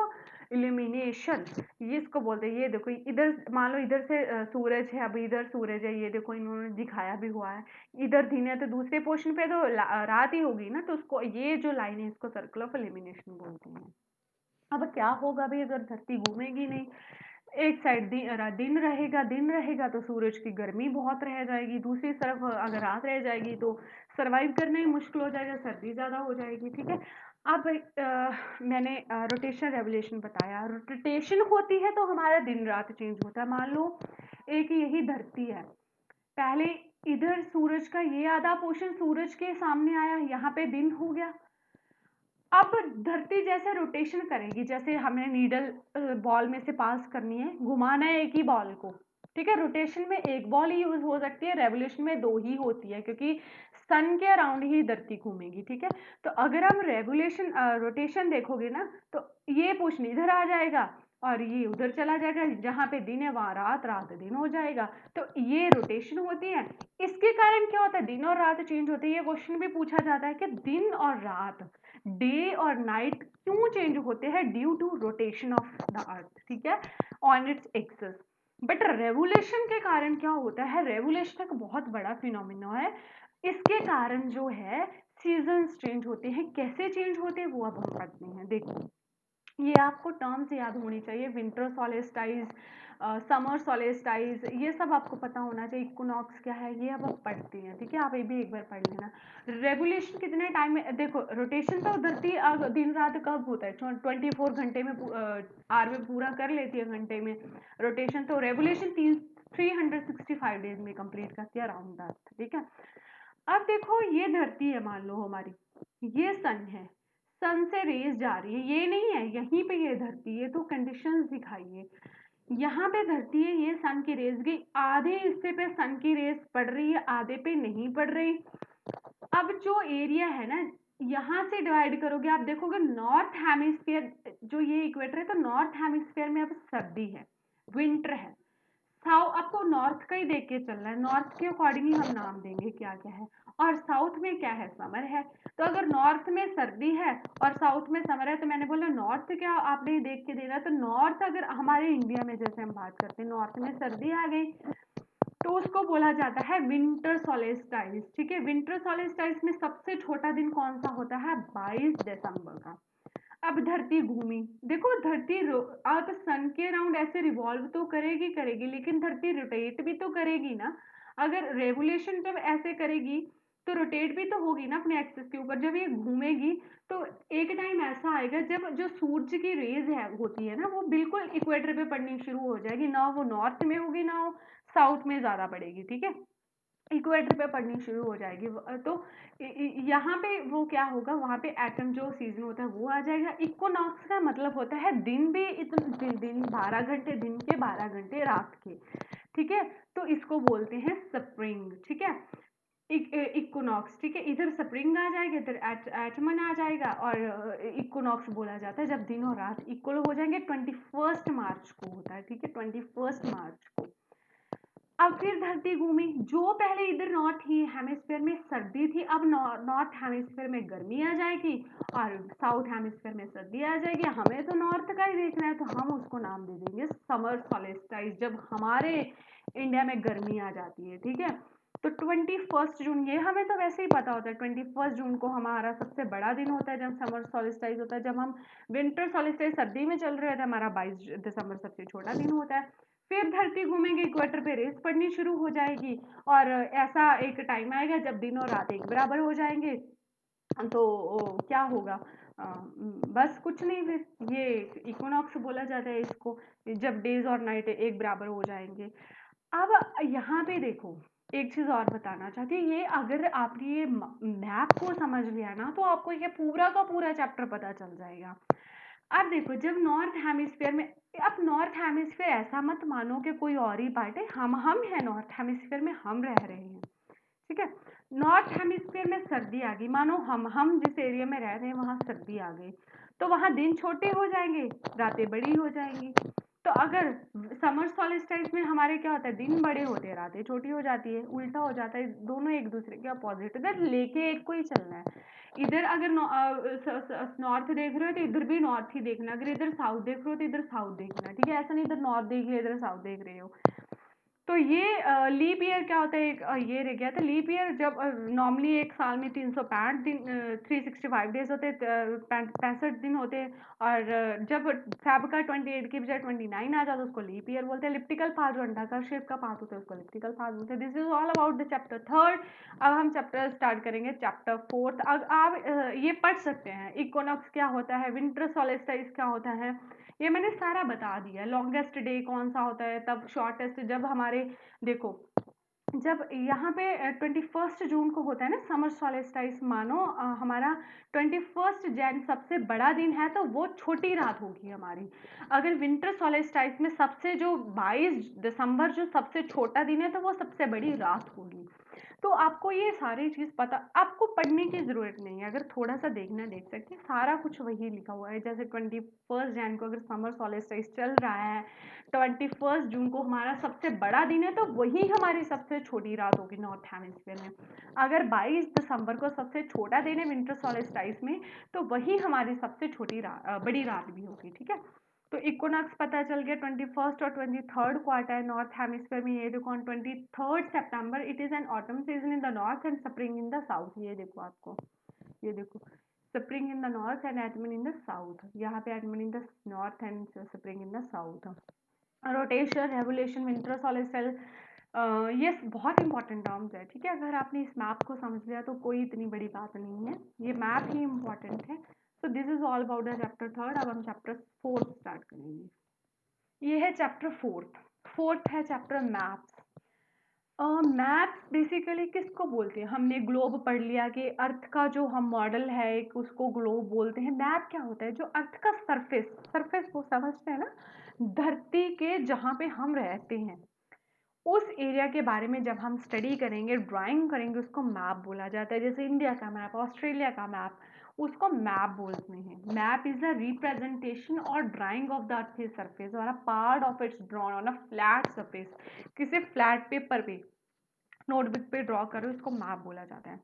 इल्यूमिनेशन। ये इसको बोलते हैं। ये देखो, इधर मान लो इधर से सूरज है, अब इधर सूरज है, ये देखो इन्होंने दिखाया भी हुआ है। इधर दिन है तो दूसरे पोर्शन पे तो रात ही होगी ना, तो उसको ये जो लाइन है इसको सर्कल ऑफ इल्यूमिनेशन बोलते हैं। अब क्या होगा भाई, अगर धरती घूमेगी नहीं, एक साइड दिन रहेगा तो सूरज की गर्मी बहुत रह जाएगी, दूसरी तरफ अगर रात रह जाएगी तो सरवाइव करना ही मुश्किल हो जाएगा, सर्दी ज़्यादा हो जाएगी। ठीक है। अब मैंने रोटेशन रेवोल्यूशन बताया। रोटेशन होती है तो हमारा दिन रात चेंज होता है। मान लो एक यही धरती है, पहले इधर सूरज का ये आधा पोर्शन सूरज के सामने आया, यहाँ पे दिन हो गया। अब धरती जैसे रोटेशन करेगी, जैसे हमें नीडल बॉल में से पास करनी है, घुमाना है एक ही बॉल को। ठीक है। रोटेशन में एक बॉल ही यूज हो सकती है, रेवोल्यूशन में दो ही होती है, क्योंकि सन के अराउंड ही धरती घूमेगी। ठीक है। तो अगर हम रेवोल्यूशन रोटेशन देखोगे ना, तो ये पोर्शन इधर आ जाएगा और ये उधर चला जाएगा, जहां पे दिन है वहां रात, रात दिन हो जाएगा। तो ये रोटेशन होती है। इसके कारण क्या होता है, दिन और रात चेंज होती है। ये क्वेश्चन भी पूछा जाता है कि दिन और रात, डे और नाइट क्यों चेंज होते हैं, due to rotation of the earth. ठीक है, on its axis. But revolution के कारण क्या होता है, रेवोल्यूशन एक बहुत बड़ा फिनोमिना है। इसके कारण जो है सीजन्स चेंज होते हैं। कैसे चेंज होते हैं वो अब हम पढ़ते हैं। देखो, ये आपको टर्म्स याद होनी चाहिए, विंटर सोलेस्टाइज, समर सोलेस्टाइज, ये सब आपको पता होना चाहिए। इक्विनॉक्स क्या है ये अब आप पढ़ते हैं। ठीक है, आप ये भी एक बार पढ़ लेना। रेगुलेशन कितने टाइम में, देखो रोटेशन तो धरती दिन रात कब होता है, 24 घंटे में आर में पूरा कर लेती है घंटे में रोटेशन। तो रेगुलेशन 365 डेज में कंप्लीट करती है अराउंड दैट। ठीक है। अब देखो, ये धरती है मान लो हमारी, ये सन है, सन से रेज जा रही है, ये नहीं है यहीं पे ये धरती है, तो कंडीशंस दिखाइए। यहाँ पे धरती है, ये सन की रेज गई, आधे हिस्से पे सन की रेज पड़ रही है, आधे पे नहीं पड़ रही। अब जो एरिया है ना, यहाँ से डिवाइड करोगे, आप देखोगे नॉर्थ हेमिस्फीयर, जो ये इक्वेटर है, तो नॉर्थ हेमिस्फीयर में अब सर्दी है, विंटर है। साउथ, आपको नॉर्थ का ही देख के चलना है, नॉर्थ के अकॉर्डिंग ही हम नाम देंगे क्या क्या है। और साउथ में क्या है, समर है। तो अगर नॉर्थ में सर्दी है और साउथ में समर है, तो मैंने बोला नॉर्थ क्या आपने देख के देना। तो नॉर्थ, अगर हमारे इंडिया में जैसे हम बात करते हैं, नॉर्थ में सर्दी आ गई, तो उसको बोला जाता है विंटर सोलेस्टाइस। ठीक है। विंटर सोलेस्टाइस में सबसे छोटा दिन कौन सा होता है, 22 दिसंबर का। अब धरती घूमी, देखो धरती अब सन के अराउंड ऐसे रिवॉल्व तो करेगी करेगी, लेकिन धरती रोटेट भी तो करेगी ना। अगर रेवोल्यूशन जब ऐसे करेगी तो रोटेट भी तो होगी ना अपने एक्सिस के ऊपर। जब ये घूमेगी तो एक टाइम ऐसा आएगा जब जो सूरज की रेज है होती है ना, वो बिल्कुल इक्वेटर पे पड़नी शुरू हो जाएगी, ना वो नॉर्थ में होगी ना वो साउथ में ज्यादा पड़ेगी। ठीक है, इक्वेटर पे पड़नी शुरू हो जाएगी। तो यहाँ पे वो क्या होगा, वहां पे एटम जो सीजन होता है वो आ जाएगा। इक्वनॉक्स का मतलब होता है दिन भी इतने दिन 12 घंटे दिन के, 12 घंटे रात के। ठीक है, तो इसको बोलते हैं स्प्रिंग। ठीक है, इक्वनॉक्स। ठीक है, इधर स्प्रिंग आ जाएगा, इधर एटमन आ जाएगा, और इक्वनॉक्स बोला जाता है जब दिन और रात इक्वल हो जाएंगे। 21 मार्च को होता है। ठीक है, 21 मार्च को। अब फिर धरती घूमी, जो पहले इधर नॉर्थ ही हेमिस्फीयर में सर्दी थी, अब नॉर्थ हेमिस्फीयर में गर्मी आ जाएगी और साउथ हेमिस्फीयर में सर्दी आ जाएगी। हमें तो नॉर्थ का ही देखना है, तो हम उसको नाम दे देंगे समर सोलेस्टाइस, जब हमारे इंडिया में गर्मी आ जाती है। ठीक है, तो 21 जून, ये हमें तो वैसे ही पता होता है, 21 जून को हमारा सबसे बड़ा दिन होता है जब समर सोलिस्टाइज होता है। जब हम विंटर सोलिस्टाइज सर्दी में चल रहे होते हैं, हमारा 22 दिसंबर सबसे छोटा दिन होता है। फिर धरती घूमेगी, इक्वेटर पे रेस पड़नी शुरू हो जाएगी, और ऐसा एक टाइम आएगा जब दिन और रात एक बराबर हो जाएंगे। तो क्या होगा, बस कुछ नहीं, फिर ये इक्विनॉक्स बोला जाता है इसको, जब डेज और नाइट एक बराबर हो जाएंगे। अब यहाँ पे देखो, एक चीज और बताना चाहती हूँ, ये अगर आपने ये मैप को समझ लिया ना, तो आपको ये पूरा का पूरा चैप्टर पता चल जाएगा। अब देखो, जब नॉर्थ हेमिस्फीयर में, अब नॉर्थ हेमिस्फीयर ऐसा मत मानो कि कोई और ही पार्ट है, हम हैं नॉर्थ हेमिस्फीयर में, हम रह रहे हैं। ठीक है, नॉर्थ हेमिस्फीयर में सर्दी आ गई, मानो हम जिस एरिया में रह रहे हैं वहां सर्दी आ गई, तो वहाँ दिन छोटे हो जाएंगे, रातें बड़ी हो जाएंगी। तो अगर समर सॉलिस्टिस में हमारे क्या होता है, दिन बड़े होते हैं, रातें छोटी हो जाती है, उल्टा हो जाता है, दोनों एक दूसरे के अपोजिट, इधर लेके एक को ही चलना है। इधर अगर नॉर्थ देख रहे हो तो इधर भी नॉर्थ ही देखना, अगर इधर साउथ देख रहे हो तो इधर साउथ देखना, ठीक है, ऐसा नहीं इधर नॉर्थ देख रहे इधर साउथ देख रहे हो। तो ये लीप ईयर क्या होता है, एक ये रह गया था लीप ईयर, जब नॉर्मली एक साल में 365 दिन 365 डेज होते हैं, 65 दिन होते हैं, और जब फैब का 28 की बजाय 29 आ जाता है उसको लीप ईयर बोलते हैं। इलिप्टिकल पाथ जो अंडाकार शेप का पाथ होता है उसको इलिप्टिकल पाथ बोलते हैं। This is all about the chapter third. अब हम चैप्टर स्टार्ट करेंगे चैप्टर फोर्थ। अब आप ये पढ़ सकते हैं, इक्विनॉक्स क्या होता है, विंटर सॉलिस्टिस क्या होता है, ये मैंने सारा बता दिया। लॉन्गेस्ट डे कौन सा होता है, तब शॉर्टेस्ट, जब हमारे देखो जब यहाँ पे 21 जून को होता है ना समर सॉलिस्टिस, मानो हमारा 21 जैन सबसे बड़ा दिन है तो वो छोटी रात होगी हमारी। अगर विंटर सॉलिस्टिस में सबसे जो 22 दिसंबर जो सबसे छोटा दिन है तो वो सबसे बड़ी रात होगी। तो आपको ये सारी चीज़ पता, आपको पढ़ने की ज़रूरत नहीं है, अगर थोड़ा सा देखना देख सकते हैं, सारा कुछ वही लिखा हुआ है। जैसे 21 जैन को अगर समर सॉलिस्टिस चल रहा है, 21 जून को हमारा सबसे बड़ा दिन है तो वही हमारी सबसे छोटी रात होगी नॉर्थ हेमिस्फीयर में। अगर 22 दिसंबर को सबसे छोटा दिन है विंटर सॉलिस्टिस में, तो वही हमारी सबसे बड़ी रात भी होगी, ठीक है। तो इक्विनॉक्स पता चल गया 21 और 23 को आता है नॉर्थ हेमिस्फीयर में। ये देखो ऑन 23 सितंबर it is an autumn season in the north and spring in the south. ये देखो आपको, ये देखो spring in the north and autumn in the south, यहाँ पे autumn in the north and spring in the south. Rotation, revolution, winter solstice, ये बहुत important terms है, ठीक है। अगर आपने इस मैप को समझ लिया तो कोई इतनी बड़ी बात नहीं है, ये मैप ही इंपॉर्टेंट है। सो this is all about the chapter third. अब हम चैप्टर फोर्थ स्टार्ट करेंगे। ये है चैप्टर फोर्थ। फोर्थ है चैप्टर मैप्स। मैप्स बेसिकली किसको बोलते हैं, हमने ग्लोब पढ़ लिया कि अर्थ का जो हम मॉडल है एक उसको ग्लोब बोलते हैं। मैप क्या होता है, जो अर्थ का सरफेस, सरफेस वो समझते हैं ना, धरती के जहाँ पे हम रहते हैं उस एरिया के बारे में जब हम स्टडी करेंगे, ड्राइंग करेंगे, उसको मैप बोला जाता है। जैसे इंडिया का मैप, ऑस्ट्रेलिया का मैप, उसको मैप बोलते हैं। Map is a representation or drawing of the earth surface or a part of it's drawn on a flat surface. किसी फ्लैट पेपर पे, नोटबुक पे ड्रॉ करो, इसको मैप बोला जाता है।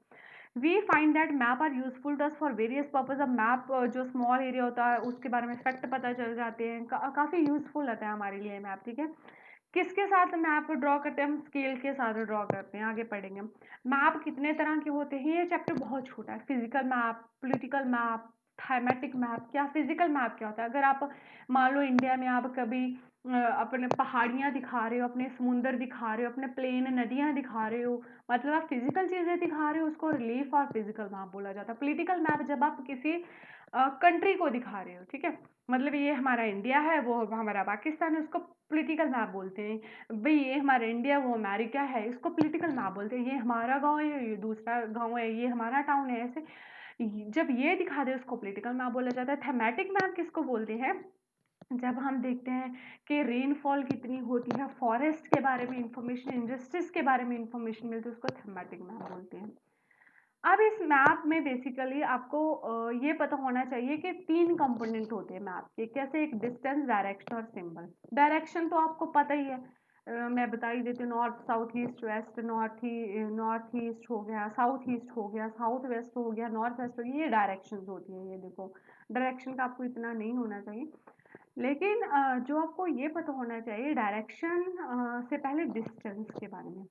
We find that map are useful to us for various purpose. अब map जो स्मॉल एरिया होता है उसके बारे में फैक्ट पता चल जाते हैं, काफ़ी यूजफुल रहता है हमारे लिए मैप, ठीक है। किसके साथ मैप ड्रॉ करते हैं, हम स्केल के साथ ड्रॉ करते हैं, आगे पढ़ेंगे। मैप कितने तरह के होते हैं, ये चैप्टर बहुत छोटा है। Physical map, political map, thematic map. क्या फिजिकल मैप क्या होता है, अगर आप मान लो इंडिया में आप कभी अपने पहाड़ियाँ दिखा रहे हो, अपने समुंदर दिखा रहे हो, अपने प्लेन नदियाँ दिखा रहे हो, मतलब आप फिजिकल चीज़ें दिखा रहे हो, उसको रिलीफ और फिजिकल मैप बोला जाता है। पॉलिटिकल मैप जब आप किसी कंट्री को दिखा रहे हो, ठीक है, मतलब ये हमारा इंडिया है, वो हमारा पाकिस्तान है, उसको पॉलिटिकल मैप बोलते हैं। भाई ये हमारा इंडिया, वो अमेरिका है, इसको पॉलिटिकल मैप बोलते हैं। ये हमारा गांव है, ये दूसरा गांव है, ये हमारा टाउन है, ऐसे जब ये दिखा दे उसको पॉलिटिकल मैप बोला जाता है। थीमेटिक मैप किसको बोलते हैं, जब हम देखते हैं कि रेनफॉल कितनी होती है, फॉरेस्ट के बारे में इंफॉर्मेशन, इंडस्ट्रीज के बारे में इंफॉर्मेशन मिलती है, उसको थीमेटिक मैप बोलते हैं। अब इस मैप में बेसिकली आपको ये पता होना चाहिए कि 3 कंपोनेंट होते हैं मैप के। कैसे, एक डिस्टेंस, डायरेक्शन और सिंबल। डायरेक्शन तो आपको पता ही है, मैं बता ही देती हूँ। North south east west, north east हो गया, साउथ ईस्ट हो गया, साउथ वेस्ट हो गया, नॉर्थ वेस्ट हो गया, ये डायरेक्शन होती है। ये देखो डायरेक्शन का आपको इतना नहीं होना चाहिए, लेकिन जो आपको ये पता होना चाहिए डायरेक्शन से पहले डिस्टेंस के बारे में।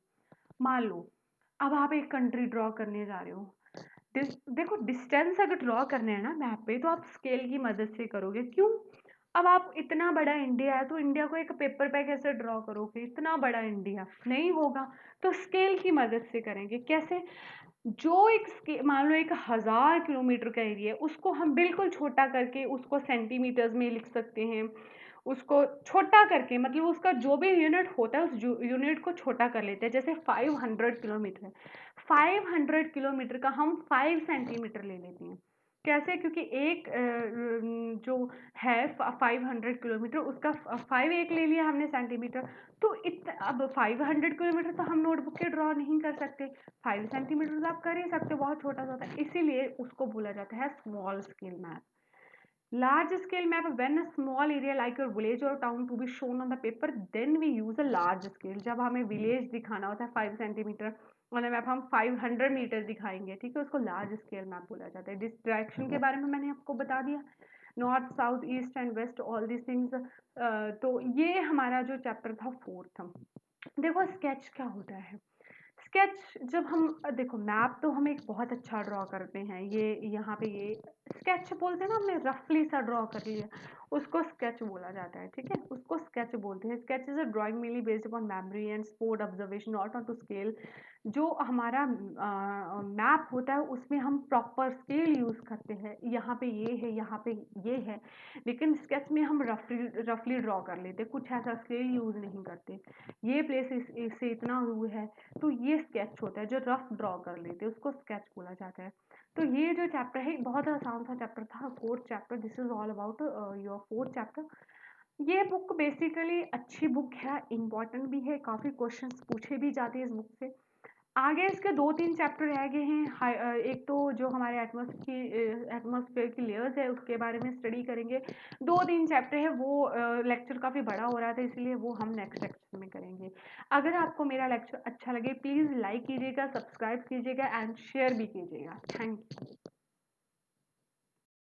मान लो अब आप एक कंट्री ड्रॉ करने जा रहे हो, देखो डिस्टेंस अगर ड्रॉ करने हैं ना मैप पे तो आप स्केल की मदद से करोगे। क्यों, अब आप इतना बड़ा इंडिया है तो इंडिया को एक पेपर पे कैसे ड्रॉ करोगे, इतना बड़ा इंडिया नहीं होगा, तो स्केल की मदद से करेंगे। कैसे, जो एक मान लो 1000 किलोमीटर का एरिया है, उसको हम बिल्कुल छोटा करके उसको सेंटीमीटर्स में लिख सकते हैं। उसको छोटा करके मतलब उसका जो भी यूनिट होता है उस यूनिट को छोटा कर लेते हैं। जैसे 500 किलोमीटर है, 500 किलोमीटर का हम 5 सेंटीमीटर ले लेते हैं। कैसे, क्योंकि एक जो है 500 किलोमीटर, उसका 5 एक ले लिया हमने सेंटीमीटर, तो अब 500 किलोमीटर तो हम नोटबुक के ड्रॉ नहीं कर सकते, 5 सेंटीमीटर तो आप कर ही सकते हो, बहुत छोटा सा होता है, इसीलिए उसको बोला जाता है small scale map. Large scale map, when a small area like your village or town to be shown on the paper, then we use a large scale. जब हमें विलेज दिखाना होता है 5 सेंटीमीटर वाला मैप हम 500 मीटर दिखाएंगे, ठीक है, उसको लार्ज स्केल मैप बोला जाता है। डिस्ट्रैक्शन के बारे में मैंने आपको बता दिया, north south east and west all this things. तो ये हमारा जो चैप्टर था फोर्थ। देखो स्केच क्या होता है। स्केच जब हम देखो मैप तो हम एक बहुत अच्छा ड्रॉ करते हैं, ये यहाँ पे ये स्केच बोलते हैं ना, हमने रफली सा ड्रॉ कर लिया, उसको स्केच बोला जाता है, ठीक है, उसको स्केच बोलते हैं। Sketch is a drawing mainly based upon memory and spot observation not on to scale. जो हमारा मैप होता है उसमें हम प्रॉपर स्केल यूज़ करते हैं, यहाँ पे ये है, यहाँ पे ये है, लेकिन स्केच में हम रफली ड्रॉ कर लेते हैं, कुछ ऐसा स्केल यूज़ नहीं करते। ये प्लेस इससे इतना दूर है, तो ये स्केच होता है, जो रफ ड्रॉ कर लेते हैं उसको स्केच बोला जाता है। तो ये जो चैप्टर है बहुत आसान सा चैप्टर था, fourth chapter, this is all about your fourth chapter. ये बुक बेसिकली अच्छी बुक है, इम्पॉर्टेंट भी है, काफ़ी क्वेश्चंस पूछे भी जाते हैं इस बुक से। आगे इसके 2-3 चैप्टर रह गए हैं। एक तो जो हमारे एटमॉस्फेयर की लेयर्स है उसके बारे में स्टडी करेंगे। 2-3 चैप्टर है, वो लेक्चर काफ़ी बड़ा हो रहा था इसलिए वो हम नेक्स्ट लेक्चर में करेंगे। अगर आपको मेरा लेक्चर अच्छा लगे प्लीज़ लाइक कीजिएगा, सब्सक्राइब कीजिएगा एंड शेयर भी कीजिएगा। Thank you.